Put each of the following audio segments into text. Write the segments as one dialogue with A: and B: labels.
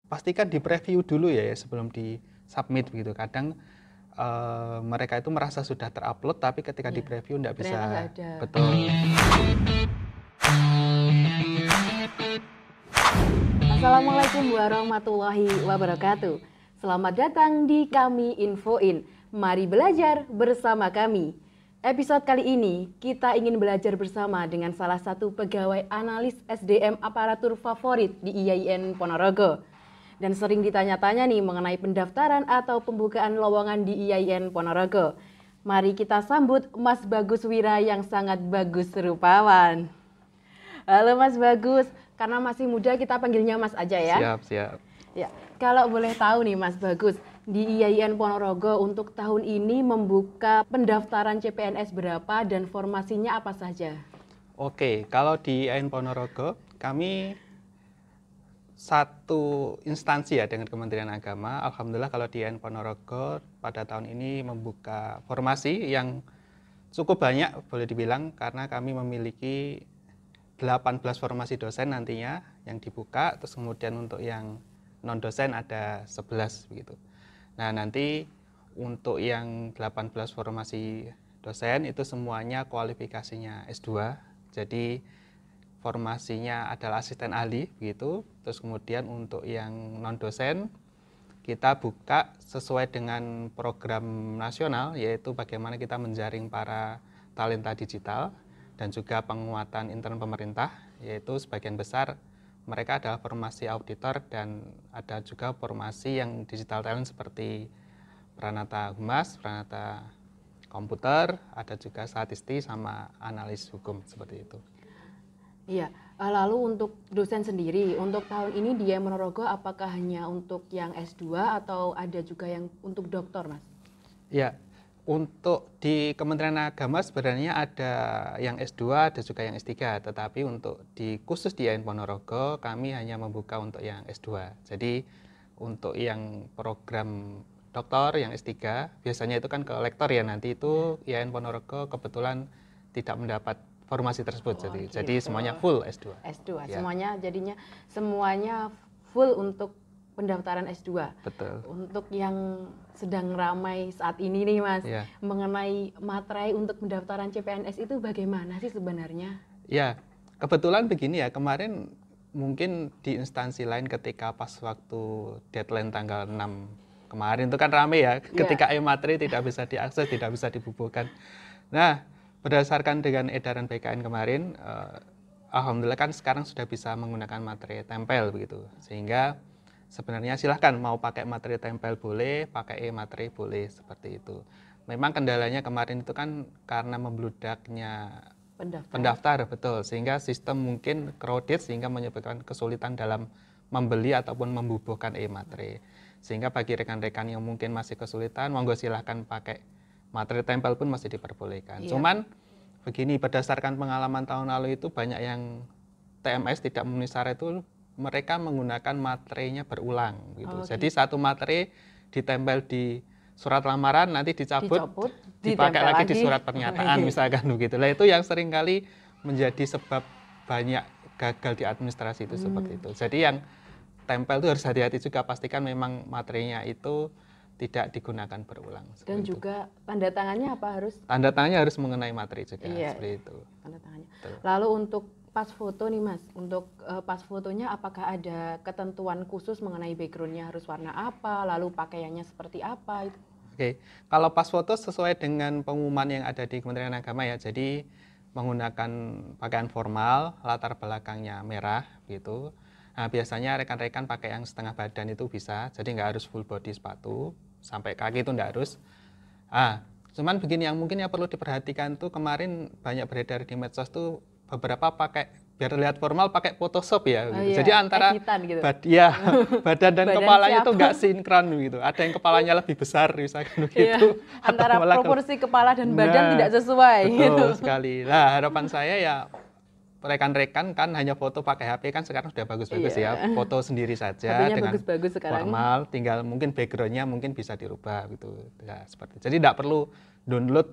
A: pastikan di preview dulu ya sebelum di submit begitu. Kadang mereka itu merasa sudah terupload tapi ketika di preview nggak bisa.
B: Nggak ada.
A: Betul.
B: Assalamualaikum warahmatullahi wabarakatuh. Selamat datang di Kami Infoin. Mari belajar bersama kami. Episode kali ini kita ingin belajar bersama dengan salah satu pegawai analis SDM aparatur favorit di IAIN Ponorogo. Dan sering ditanya-tanya nih mengenai pendaftaran atau pembukaan lowongan di IAIN Ponorogo. Mari kita sambut Mas Bagus Wira yang sangat bagus rupawan. Halo Mas Bagus, karena masih muda kita panggilnya Mas aja ya.
A: Siap.
B: Ya, kalau boleh tahu nih Mas Bagus, di IAIN Ponorogo untuk tahun ini membuka pendaftaran CPNS berapa dan formasinya apa saja?
A: Oke, kalau di IAIN Ponorogo kami satu instansi ya dengan Kementerian Agama. Alhamdulillah kalau di IAIN Ponorogo pada tahun ini membuka formasi yang cukup banyak boleh dibilang karena kami memiliki 18 formasi dosen nantinya yang dibuka, terus kemudian untuk yang non dosen ada 11 begitu. Nah, nanti untuk yang 18 formasi dosen itu semuanya kualifikasinya S2. Jadi formasinya adalah asisten ahli begitu. Terus kemudian untuk yang non dosen kita buka sesuai dengan program nasional, yaitu bagaimana kita menjaring para talenta digital dan juga penguatan intern pemerintah, yaitu sebagian besar mereka adalah formasi auditor dan ada juga formasi yang digital talent seperti Pranata Humas, Pranata Komputer, ada juga statisti sama analis hukum seperti itu.
B: Iya, lalu untuk dosen sendiri, untuk tahun ini di IAIN Ponorogo apakah hanya untuk yang S2 atau ada juga yang untuk doktor, Mas?
A: Ya, untuk di Kementerian Agama sebenarnya ada yang S2, ada juga yang S3, tetapi untuk khusus di IAIN Ponorogo kami hanya membuka untuk yang S2. Jadi untuk yang program doktor yang S3 biasanya itu kan ke lektor ya, nanti itu IAIN Ponorogo kebetulan tidak mendapat formasi tersebut. Jadi semuanya full S2.
B: S2,
A: ya.
B: Semuanya full untuk pendaftaran S2.
A: Betul.
B: Untuk yang sedang ramai saat ini nih Mas, mengenai materai untuk pendaftaran CPNS itu bagaimana sih sebenarnya?
A: Ya, kebetulan begini ya, kemarin mungkin di instansi lain ketika pas waktu deadline tanggal 6 kemarin itu kan rame ya, ketika e-materi tidak bisa diakses, tidak bisa dibubuhkan. Nah, berdasarkan dengan edaran BKN kemarin, alhamdulillah kan sekarang sudah bisa menggunakan materi tempel begitu. Sehingga sebenarnya silahkan mau pakai materi tempel boleh, pakai e-materi boleh seperti itu. Memang kendalanya kemarin itu kan karena membludaknya pendaftar betul, sehingga sistem mungkin crowded sehingga menyebabkan kesulitan dalam membeli ataupun membubuhkan e-materi. Sehingga bagi rekan-rekan yang mungkin masih kesulitan, monggo silahkan pakai materi tempel pun masih diperbolehkan. Cuman begini, berdasarkan pengalaman tahun lalu itu banyak yang TMS tidak memenuhi syarat itu mereka menggunakan materinya berulang gitu. Jadi satu materi ditempel di surat lamaran, nanti dicabut dipakai lagi di surat pernyataan misalkan begitu. Nah, itu yang sering kali menjadi sebab banyak gagal di administrasi itu seperti itu. Jadi yang tempel itu harus hati-hati juga, pastikan memang materinya itu tidak digunakan berulang.
B: Dan juga tanda tangannya apa harus?
A: Tanda tangannya harus mengenai materi juga, seperti itu.
B: Tanda tangannya. Lalu untuk pas foto nih Mas, untuk pas fotonya apakah ada ketentuan khusus mengenai backgroundnya harus warna apa, lalu pakaiannya seperti apa?
A: Oke, kalau pas foto sesuai dengan pengumuman yang ada di Kementerian Agama ya, jadi menggunakan pakaian formal, latar belakangnya merah gitu. Nah, biasanya rekan-rekan pakai yang setengah badan itu bisa, jadi nggak harus full body sepatu, sampai kaki itu enggak harus. Cuman begini yang mungkin yang perlu diperhatikan tuh, kemarin banyak beredar di medsos tuh beberapa pakai biar lihat formal pakai Photoshop ya gitu. Jadi antara
B: gitu.
A: badan dan kepalanya itu enggak sinkron gitu. Ada yang kepalanya lebih besar misalkan begitu.
B: Antara proporsi kepala dan badan tidak sesuai
A: betul
B: gitu.
A: sekali. Nah, harapan saya ya rekan-rekan kan hanya foto pakai HP kan sekarang sudah bagus-bagus ya, foto sendiri saja dengan formal, tinggal mungkin backgroundnya mungkin bisa dirubah gitu ya, seperti. Jadi tidak perlu download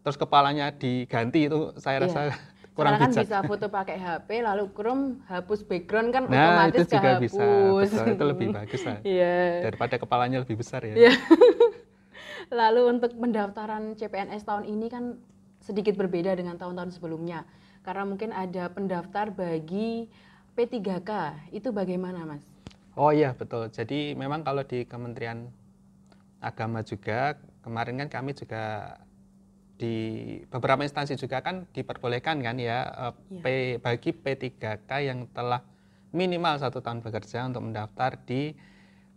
A: terus kepalanya diganti, itu saya rasa kurang
B: Sekarang kan
A: bijak.
B: bisa foto pakai HP, lalu Chrome hapus background kan
A: Nah,
B: otomatis
A: itu juga bisa.
B: kehapus.
A: Betul, itu lebih bagus lah.
B: Iya.
A: Daripada kepalanya lebih besar ya.
B: Iya. Lalu untuk pendaftaran CPNS tahun ini kan sedikit berbeda dengan tahun-tahun sebelumnya. Karena mungkin ada pendaftar bagi P3K. Itu bagaimana, Mas?
A: Oh iya, betul. Jadi memang kalau di Kementerian Agama juga, kemarin kan kami juga di beberapa instansi juga kan diperbolehkan kan ya, bagi P3K yang telah minimal 1 tahun bekerja untuk mendaftar di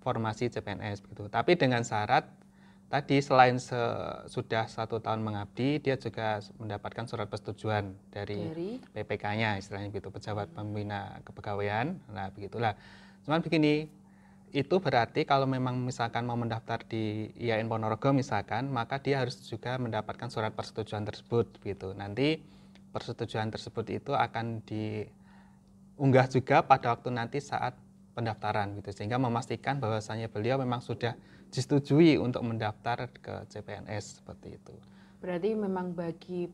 A: formasi CPNS begitu. Tapi dengan syarat tadi selain sudah 1 tahun mengabdi, dia juga mendapatkan surat persetujuan dari PPK-nya, istilahnya gitu, pejabat pembina kepegawaian. Nah begitulah. Cuman begini, itu berarti kalau memang misalkan mau mendaftar di IAIN Ponorogo misalkan, maka dia harus juga mendapatkan surat persetujuan tersebut gitu. Nanti persetujuan tersebut itu akan diunggah juga pada waktu nanti saat pendaftaran gitu, sehingga memastikan bahwasannya beliau memang sudah disetujui untuk mendaftar ke CPNS seperti itu.
B: Berarti memang bagi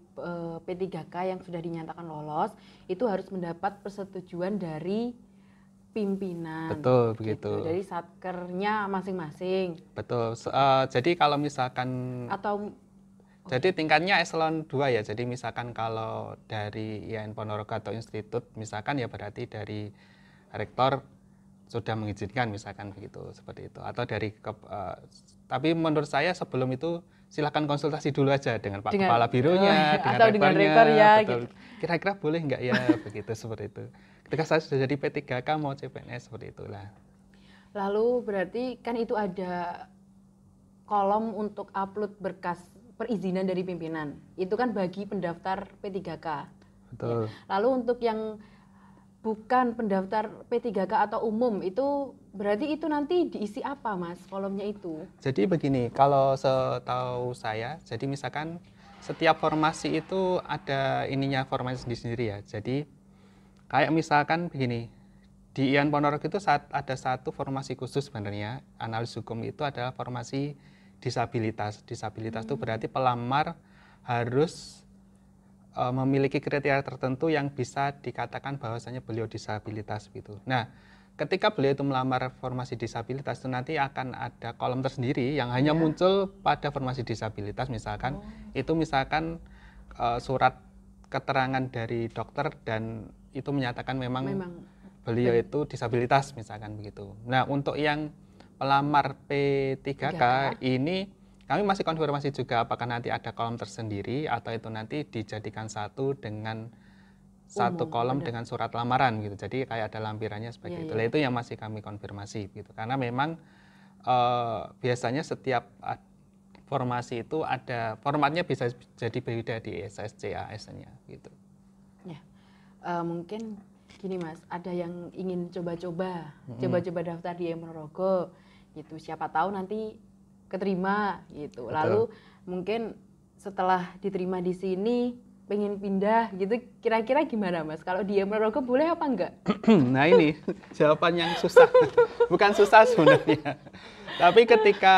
B: P3K yang sudah dinyatakan lolos itu harus mendapat persetujuan dari pimpinan.
A: Betul, begitu.
B: Gitu, dari satkernya masing-masing.
A: Betul. Jadi kalau misalkan jadi tingkatnya eselon 2 ya. Jadi misalkan kalau dari IAIN Ponorogo atau institut misalkan ya berarti dari rektor sudah mengizinkan misalkan begitu, seperti itu. Atau dari tapi menurut saya sebelum itu silakan konsultasi dulu aja dengan Pak Kepala Bironya,
B: dengan rektor ya.
A: Betul. Kira-kira boleh nggak ya begitu, seperti itu. Ketika saya sudah jadi P3K mau CPNS seperti itulah.
B: Lalu berarti kan itu ada kolom untuk upload berkas perizinan dari pimpinan. Itu kan bagi pendaftar P3K.
A: Betul.
B: Ya. Lalu untuk yang bukan pendaftar P3K atau umum itu berarti itu nanti diisi apa, Mas, kolomnya itu?
A: Jadi begini, kalau setahu saya, jadi misalkan setiap formasi itu ada ininya formasi sendiri ya. Jadi kayak misalkan begini, di IAIN Ponorogo itu ada satu formasi khusus sebenarnya, analis hukum itu adalah formasi disabilitas. Disabilitas itu berarti pelamar harus memiliki kriteria tertentu yang bisa dikatakan bahwasanya beliau disabilitas gitu. Nah, ketika beliau itu melamar formasi disabilitas itu nanti akan ada kolom tersendiri yang hanya muncul pada formasi disabilitas misalkan. Itu misalkan surat keterangan dari dokter dan itu menyatakan memang beliau itu disabilitas misalkan begitu. Nah, untuk yang pelamar P3K ini kami masih konfirmasi juga apakah nanti ada kolom tersendiri atau itu nanti dijadikan satu dengan satu kolom dengan surat lamaran gitu. Jadi kayak ada lampirannya sebagai itu. Itu yang masih kami konfirmasi gitu. Karena memang biasanya setiap formasi itu ada formatnya bisa jadi beda di SSC AS-nya gitu.
B: Ya. Mungkin gini, Mas, ada yang ingin coba-coba daftar di IAIN Ponorogo gitu. Siapa tahu nanti keterima gitu.
A: Betul.
B: Lalu mungkin setelah diterima di sini pengen pindah gitu, kira-kira gimana, Mas? Kalau di IAIN Ponorogo boleh apa enggak?
A: Nah ini jawaban yang susah. Bukan susah sebenarnya. Tapi ketika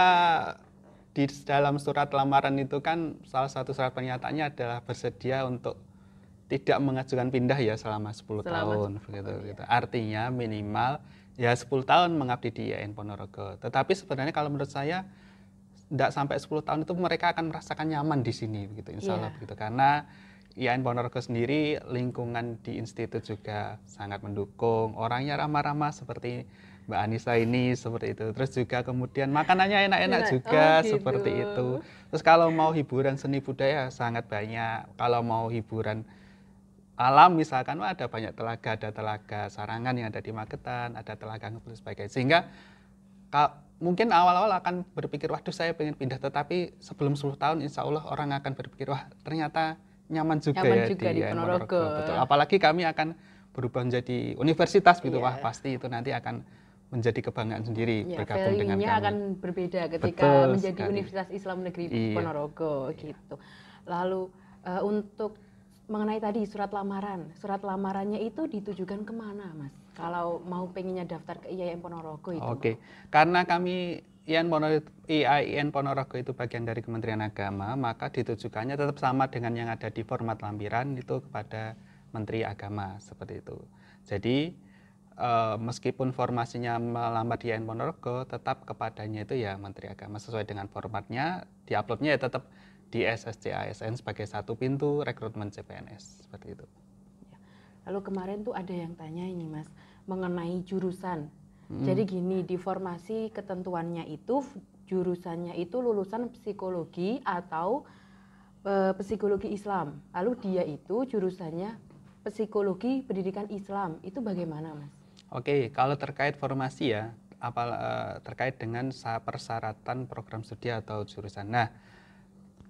A: di dalam surat lamaran itu kan salah satu syarat pernyataannya adalah bersedia untuk tidak mengajukan pindah ya selama 10 tahun begitu. Artinya minimal ya 10 tahun mengabdi di IAIN Ponorogo. Tetapi sebenarnya kalau menurut saya tidak sampai 10 tahun itu mereka akan merasakan nyaman di sini begitu, insya Allah begitu. Karena IAIN Ponorogo sendiri lingkungan di institut juga sangat mendukung, orangnya ramah-ramah seperti Mbak Anissa ini seperti itu. Terus juga kemudian makanannya enak-enak juga gitu. Seperti itu. Terus kalau mau hiburan seni budaya sangat banyak. Kalau mau hiburan alam misalkan ada banyak telaga, ada telaga Sarangan yang ada di Magetan, ada telaga Ngepul sebagainya. Sehingga mungkin awal-awal akan berpikir waduh saya pengen pindah, tetapi sebelum 10 tahun insya Allah orang akan berpikir wah ternyata nyaman juga ya di IAIN Ponorogo. Betul. Apalagi kami akan berubah menjadi universitas gitu, wah pasti itu nanti akan menjadi kebanggaan sendiri bergabung dengan kami.
B: Akan berbeda ketika menjadi Universitas Islam Negeri Ponorogo gitu. Lalu untuk mengenai tadi surat lamarannya itu ditujukan kemana, Mas? Kalau mau pengennya daftar ke IAIN Ponorogo itu.
A: Oke, karena kami IAIN Ponorogo itu bagian dari Kementerian Agama, maka ditujukannya tetap sama dengan yang ada di format lampiran itu kepada Menteri Agama seperti itu. Jadi meskipun formasinya melamar di IAIN Ponorogo, tetap kepadanya itu ya Menteri Agama sesuai dengan formatnya, diuploadnya ya tetap di SSCASN sebagai satu pintu rekrutmen CPNS seperti itu.
B: Lalu kemarin tuh ada yang tanya ini Mas mengenai jurusan. Jadi gini, di formasi ketentuannya itu jurusannya itu lulusan psikologi atau psikologi Islam. Lalu dia itu jurusannya psikologi pendidikan Islam. Itu bagaimana Mas?
A: Oke, kalau terkait formasi ya, terkait dengan persyaratan program studi atau jurusan. Nah,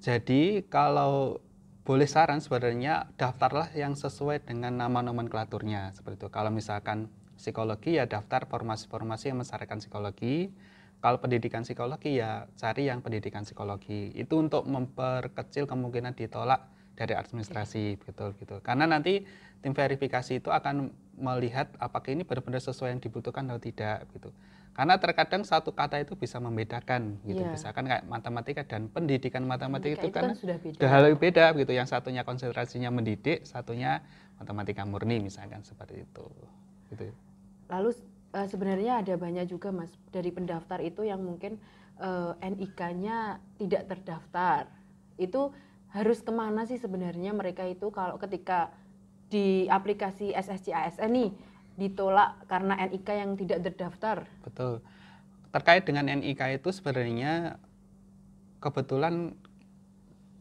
A: jadi kalau boleh saran sebenarnya daftarlah yang sesuai dengan nama nomenklaturnya seperti itu. Kalau misalkan psikologi ya daftar formasi-formasi yang mensyaratkan psikologi. Kalau pendidikan psikologi ya cari yang pendidikan psikologi. Itu untuk memperkecil kemungkinan ditolak dari administrasi betul gitu. Karena nanti tim verifikasi itu akan melihat apakah ini benar-benar sesuai yang dibutuhkan atau tidak gitu. Karena terkadang satu kata itu bisa membedakan gitu. Misalkan kayak matematika dan pendidikan matematika itu kan
B: sudah
A: hal yang beda gitu. Yang satunya konsentrasinya mendidik, satunya matematika murni misalkan seperti itu. Gitu.
B: Lalu sebenarnya ada banyak juga Mas dari pendaftar itu yang mungkin NIK-nya tidak terdaftar. Itu harus kemana sih sebenarnya mereka itu kalau ketika di aplikasi SSCASN nih ditolak karena NIK yang tidak terdaftar?
A: Betul. Terkait dengan NIK itu sebenarnya kebetulan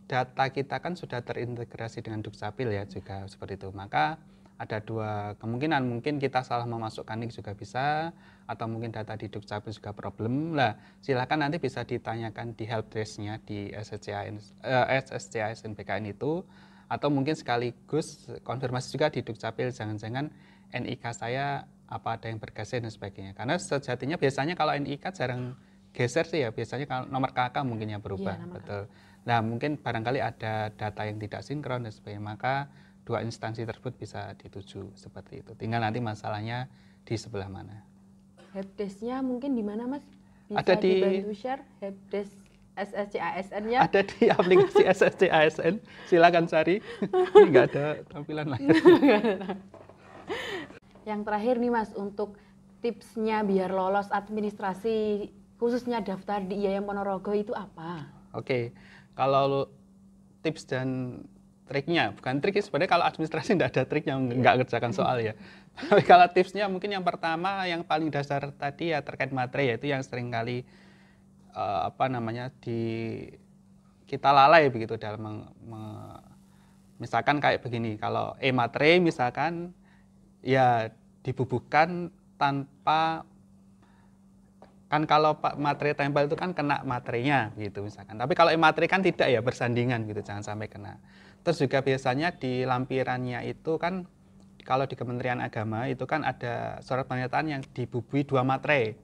A: data kita kan sudah terintegrasi dengan Dukcapil ya juga seperti itu. Maka ada dua kemungkinan, mungkin kita salah memasukkan NIK juga bisa, atau mungkin data di Dukcapil juga problem. Lah, silakan nanti bisa ditanyakan di helpdesk-nya di SSCASN BKN itu, atau mungkin sekaligus konfirmasi juga di Dukcapil, jangan-jangan NIK saya apa ada yang bergeser dan sebagainya. Karena sejatinya biasanya kalau NIK jarang geser sih ya, biasanya kalau nomor KK mungkin yang berubah.
B: Iya,
A: betul. Nah, mungkin barangkali ada data yang tidak sinkron dan sebagainya, maka dua instansi tersebut bisa dituju seperti itu. Tinggal nanti masalahnya di sebelah mana.
B: Helpdesk-nya mungkin di mana Mas? Bisa
A: ada di
B: dibantu share helpdesk SSCASN-nya?
A: Ada di aplikasi SSCASN, silakan cari. Ini nggak ada tampilan layar.
B: Yang terakhir nih Mas, untuk tipsnya biar lolos administrasi khususnya daftar di IAIN Ponorogo itu apa?
A: Oke, kalau tips dan triknya, bukan trik sebenarnya, kalau administrasi tidak ada triknya, nggak kerjakan soal ya. Tapi kalau tipsnya mungkin yang pertama, yang paling dasar tadi ya terkait materi, yaitu yang sering kali kita lalai begitu dalam misalkan kayak begini, kalau materi misalkan ya dibubuhkan tanpa, kan kalau materi tempel itu kan kena materinya gitu misalkan. Tapi kalau materi kan tidak ya, bersandingan gitu, jangan sampai kena. Terus juga biasanya di lampirannya itu kan kalau di Kementerian Agama itu kan ada surat pernyataan yang dibubui 2 materai.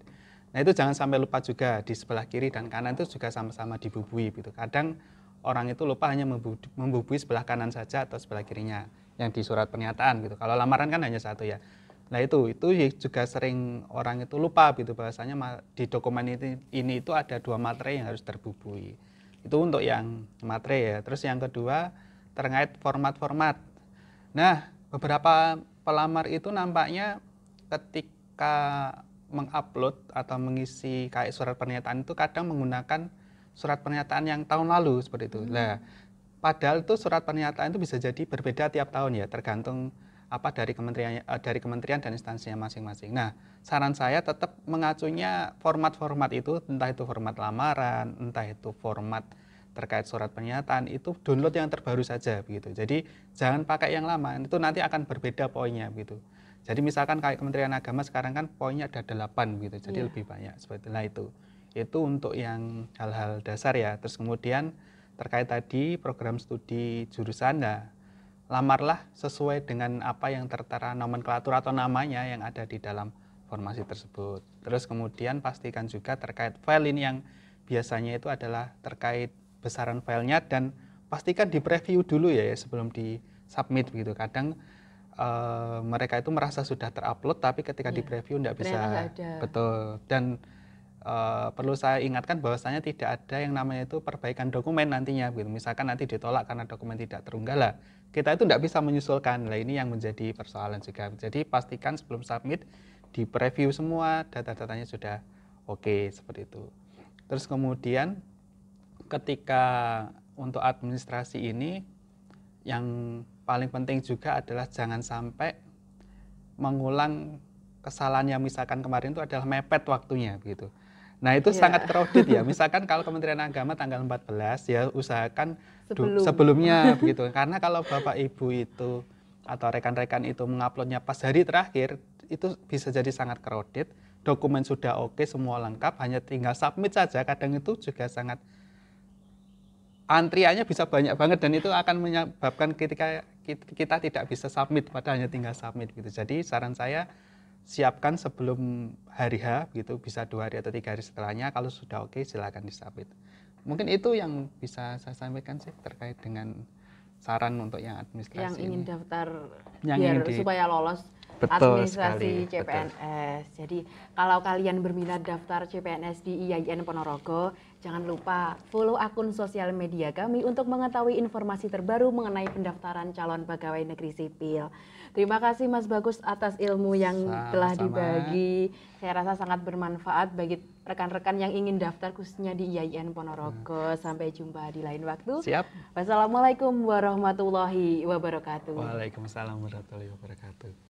A: Nah itu jangan sampai lupa juga, di sebelah kiri dan kanan itu juga sama-sama dibubui gitu. Kadang orang itu lupa hanya membubui sebelah kanan saja atau sebelah kirinya yang di surat pernyataan gitu. Kalau lamaran kan hanya satu ya. Nah itu juga sering orang itu lupa gitu, bahwasanya di dokumen ini itu ada 2 materai yang harus terbubui. Itu untuk yang materai ya. Terus yang kedua terkait format-format. Nah beberapa pelamar itu nampaknya ketika mengupload atau mengisi kayak surat pernyataan itu kadang menggunakan surat pernyataan yang tahun lalu seperti itu. Nah, padahal itu surat pernyataan itu bisa jadi berbeda tiap tahun ya, tergantung apa dari kementerian dan instansinya masing-masing. Nah, saran saya tetap mengacunya format-format itu, entah itu format lamaran, entah itu format terkait surat pernyataan, itu download yang terbaru saja begitu. Jadi jangan pakai yang lama, itu nanti akan berbeda poinnya begitu. Jadi misalkan kayak Kementerian Agama sekarang kan poinnya ada 8 gitu, jadi lebih banyak seperti itu. Itu untuk yang hal-hal dasar ya. Terus kemudian terkait tadi program studi jurusan, nah, lamarlah sesuai dengan apa yang tertera nomenklatur atau namanya yang ada di dalam formasi tersebut. Terus kemudian pastikan juga terkait file ini yang biasanya itu adalah terkait besaran filenya, dan pastikan di preview dulu ya sebelum di submit begitu. Kadang mereka itu merasa sudah terupload tapi ketika di preview tidak bisa. Betul. Dan perlu saya ingatkan bahwasanya tidak ada yang namanya itu perbaikan dokumen nantinya gitu. Misalkan nanti ditolak karena dokumen tidak terunggah, lah kita itu tidak bisa menyusulkan. Nah, ini yang menjadi persoalan juga. Jadi pastikan sebelum submit di preview semua data-datanya sudah oke, seperti itu. Terus kemudian ketika untuk administrasi ini yang paling penting juga adalah jangan sampai mengulang kesalahan yang misalkan kemarin itu adalah mepet waktunya begitu. Nah, itu sangat crowded ya. Misalkan kalau Kementerian Agama tanggal 14 ya usahakan sebelumnya begitu. Karena kalau Bapak Ibu itu atau rekan-rekan itu menguploadnya pas hari terakhir, itu bisa jadi sangat crowded. Dokumen sudah oke, semua lengkap, hanya tinggal submit saja. Kadang itu juga sangat antriannya bisa banyak banget dan itu akan menyebabkan ketika kita tidak bisa submit padahal hanya tinggal submit gitu. Jadi saran saya siapkan sebelum hari H gitu, bisa 2 hari atau 3 hari setelahnya. Kalau sudah oke silakan disubmit. Mungkin itu yang bisa saya sampaikan sih terkait dengan saran untuk yang administrasi
B: yang ingin daftar
A: yang
B: biar
A: ingin
B: supaya lolos
A: Betul
B: administrasi
A: sekali,
B: CPNS. Jadi kalau kalian berminat daftar CPNS di IAIN Ponorogo, jangan lupa follow akun sosial media kami untuk mengetahui informasi terbaru mengenai pendaftaran calon pegawai negeri sipil. Terima kasih Mas Bagus atas ilmu yang telah dibagi. Saya rasa sangat bermanfaat bagi rekan-rekan yang ingin daftar khususnya di IAIN Ponorogo. Sampai jumpa di lain waktu.
A: Siap.
B: Wassalamualaikum warahmatullahi wabarakatuh.
A: Waalaikumsalam warahmatullahi wabarakatuh.